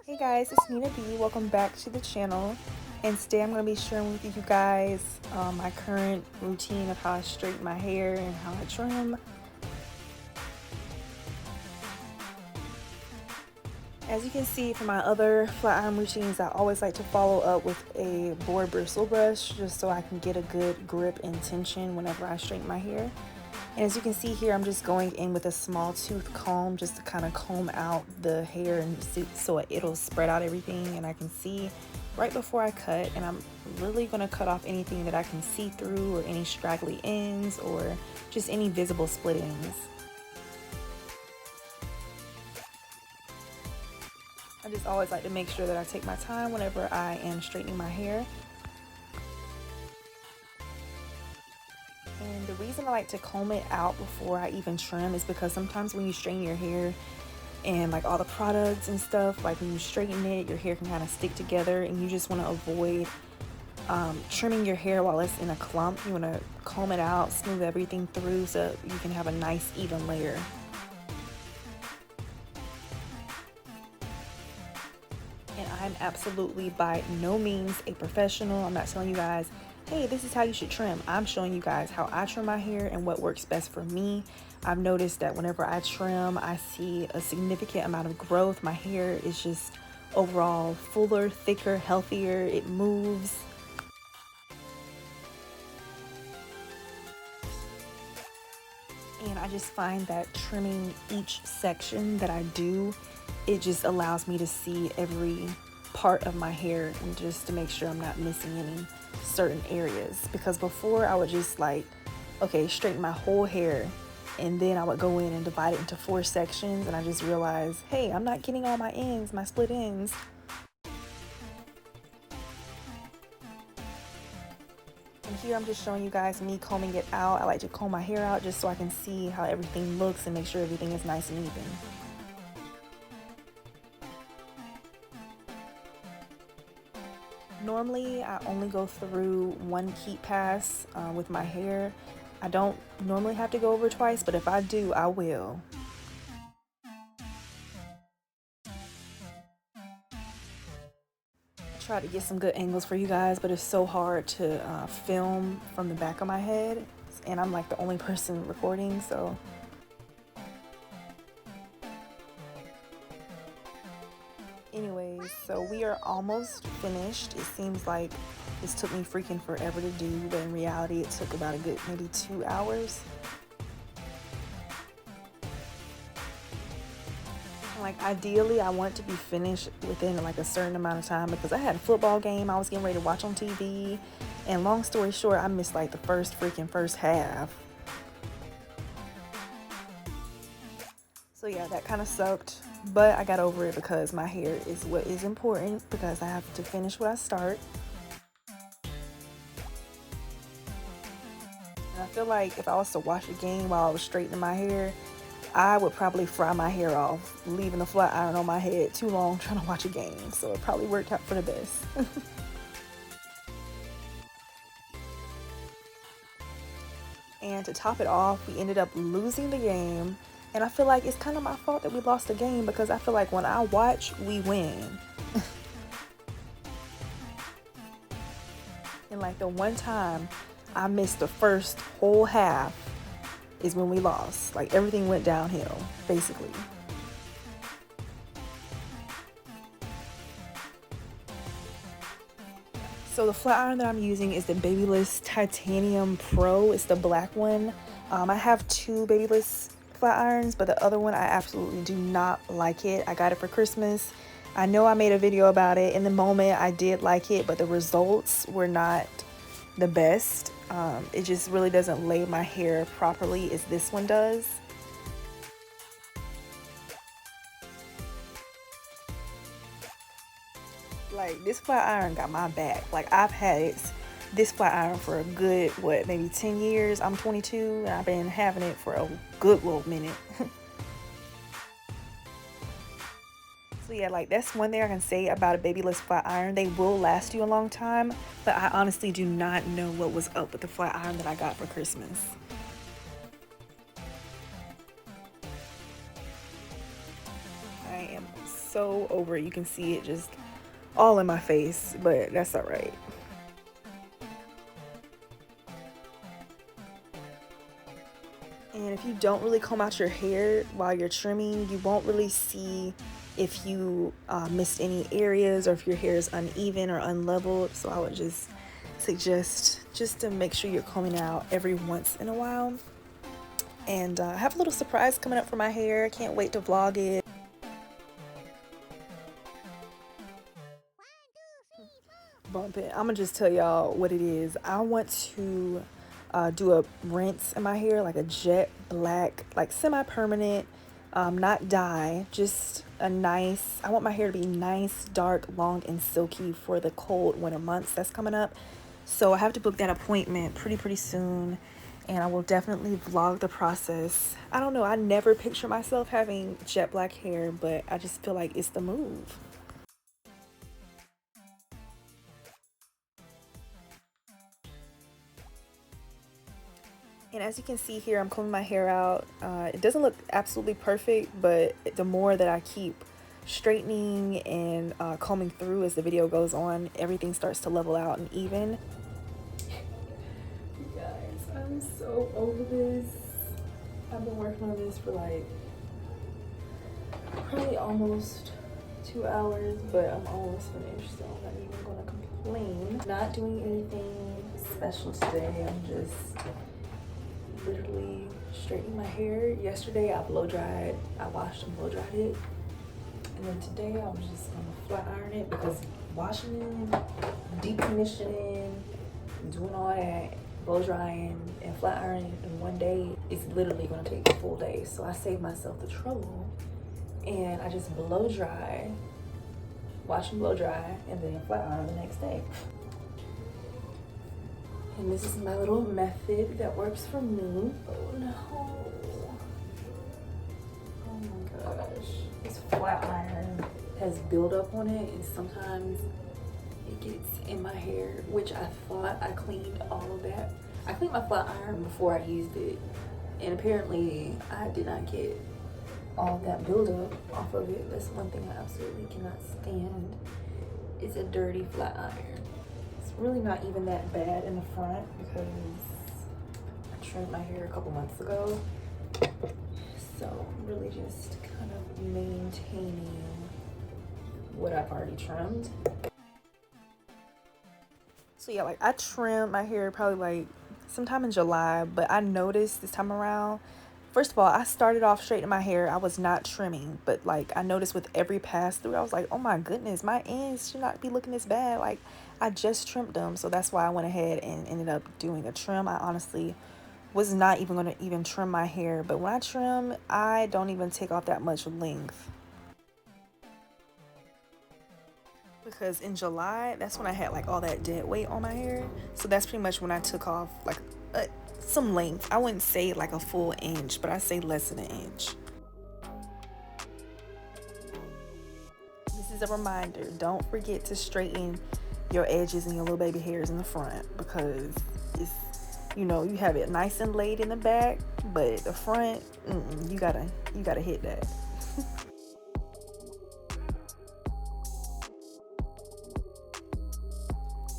Hey guys, it's Nina B. Welcome back to the channel. And today I'm going to be sharing with you guys my current routine of how I straighten my hair and how I trim. As you can see from my other flat iron routines, I always like to follow up with a board bristle brush just so I can get a good grip and tension whenever I straighten my hair. And as you can see here, I'm just going in with a small tooth comb just to kind of comb out the hair and so it'll spread out everything and I can see right before I cut. And I'm really going to cut off anything that I can see through or any straggly ends or just any visible split ends. I just always like to make sure that I take my time whenever I am straightening my hair. And the reason I like to comb it out before I even trim is because sometimes when you straighten your hair and like all the products and stuff, like when you straighten it, your hair can kind of stick together and you just want to avoid trimming your hair while it's in a clump. You want to comb it out, smooth everything through so you can have a nice even layer. And I'm absolutely by no means a professional. I'm not telling you guys, hey, this is how you should trim. I'm showing you guys how I trim my hair and what works best for me. I've noticed that whenever I trim, I see a significant amount of growth. My hair is just overall fuller, thicker, healthier. It moves. And I just find that trimming each section that I do, it just allows me to see every part of my hair and just to make sure I'm not missing any certain areas. Because before I would just like, okay, straighten my whole hair and then I would go in and divide it into 4 sections and I just realized, hey, I'm not getting all my ends, my split ends. And here I'm just showing you guys me combing it out. I like to comb my hair out just so I can see how everything looks and make sure everything is nice and even. Normally, I only go through 1 keep pass with my hair. I don't normally have to go over twice, but if I do, I will. Try to get some good angles for you guys, but it's so hard to film from the back of my head, and I'm like the only person recording, so. Anyways, so we are almost finished. It seems like this took me freaking forever to do, but in reality it took about a good maybe 2 hours. Like ideally I want to be finished within like a certain amount of time because I had a football game I was getting ready to watch on TV, and long story short, I missed like the first half. So yeah, that kind of sucked, but I got over it because my hair is what is important because I have to finish what I start. And I feel like if I was to watch a game while I was straightening my hair, I would probably fry my hair off, leaving the flat iron on my head too long trying to watch a game. So it probably worked out for the best. And to top it off, we ended up losing the game. And I feel like it's kind of my fault that we lost the game because I feel like when I watch, we win. And like the one time I missed the first whole half is when we lost. Like everything went downhill, basically. So the flat iron that I'm using is the Babyliss Titanium Pro. It's the black one. I have 2 Babyliss flat irons, but the other one I absolutely do not like it. I got it for Christmas. I know I made a video about it. In the moment I did like it, but the results were not the best. It just really doesn't lay my hair properly as this one does. Like this flat iron got my back. Like I've had this flat iron for a good, what, maybe 10 years. I'm 22 and I've been having it for a good little minute. So yeah, like that's one thing I can say about a Babyliss flat iron. They will last you a long time, but I honestly do not know what was up with the flat iron that I got for Christmas. I am so over it. You can see it just all in my face, but that's all right. And if you don't really comb out your hair while you're trimming, you won't really see if you missed any areas or if your hair is uneven or unleveled. So I would just suggest just to make sure you're combing out every once in a while. And I have a little surprise coming up for my hair. I can't wait to vlog it. Bump it. I'm gonna just tell y'all what it is. I want to do a rinse in my hair, like a jet black, like semi-permanent, not dye, just a nice, I want my hair to be nice, dark, long, and silky for the cold winter months that's coming up. So I have to book that appointment pretty soon, and I will definitely vlog the process. I don't know, I never picture myself having jet black hair, but I just feel like it's the move. And as you can see here, I'm combing my hair out. It doesn't look absolutely perfect, but the more that I keep straightening and combing through as the video goes on, everything starts to level out and even. You guys, I'm so over this. I've been working on this for like probably almost 2 hours, but I'm almost finished, so I'm not even gonna complain. Not doing anything special today. I'm just literally straightening my hair. Yesterday I blow dried, I washed and blow dried it, and then today I'm just gonna flat iron it because washing, deep conditioning, doing all that, blow drying and flat ironing in one day is literally gonna take a full day. So I saved myself the trouble and I just blow dry, wash and blow dry, and then flat iron the next day. And this is my little method that works for me. Oh no. Oh my gosh. This flat iron has buildup on it, and sometimes it gets in my hair, which I thought I cleaned all of that. I cleaned my flat iron before I used it, and apparently I did not get all of that buildup off of it. That's one thing I absolutely cannot stand. It's a dirty flat iron. Really not even that bad in the front because I trimmed my hair a couple months ago, so I'm really just kind of maintaining what I've already trimmed. So yeah, like I trimmed my hair probably like sometime in July, but I noticed this time around, first of all, I started off straightening my hair. I was not trimming, but like I noticed with every pass through, I was like, oh my goodness, my ends should not be looking this bad. Like I just trimmed them. So that's why I went ahead and ended up doing a trim. I honestly was not even going to even trim my hair, but when I trim, I don't even take off that much length. Because in July, that's when I had like all that dead weight on my hair. So that's pretty much when I took off like some length. I wouldn't say like a full inch, but I say less than an inch. This is a reminder, don't forget to straighten your edges and your little baby hairs in the front, because it's, you know, you have it nice and laid in the back, but the front, you gotta hit that.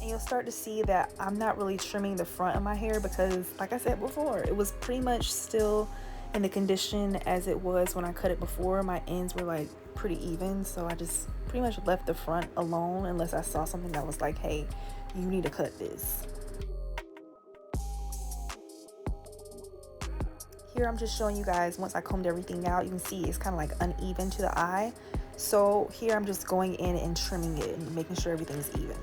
And you'll start to see that I'm not really trimming the front of my hair because, like I said before, it was pretty much still in the condition as it was when I cut it before. My ends were like pretty even, so I just pretty much left the front alone unless I saw something that was like, hey, you need to cut this. Here I'm just showing you guys once I combed everything out. You can see it's kind of like uneven to the eye, so here I'm just going in and trimming it and making sure everything's even.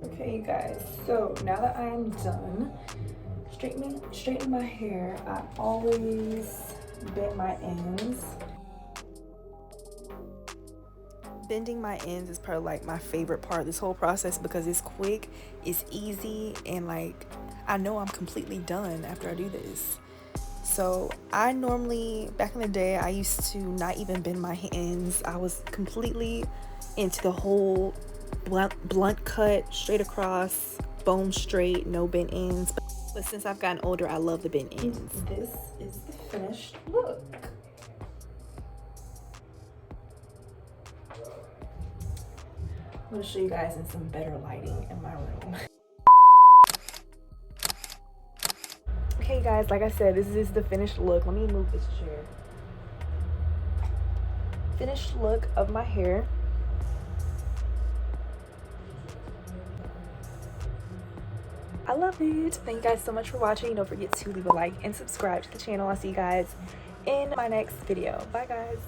Okay, you guys, so now that I am done straightening my hair, I always bend my ends. Bending my ends is probably like my favorite part of this whole process because it's quick, it's easy, and like I know I'm completely done after I do this. So I normally, back in the day, I used to not even bend my ends. I was completely into the whole blunt cut, straight across, bone straight, no bent ends. But since I've gotten older, I love the bent ends. This is the finished look. I'm gonna show you guys in some better lighting in my room. Okay guys, like I said, this is the finished look. Let me move this chair. Finished look of my hair. I love it. Thank you guys so much for watching. Don't forget to leave a like and subscribe to the channel. I'll see you guys in my next video. Bye guys.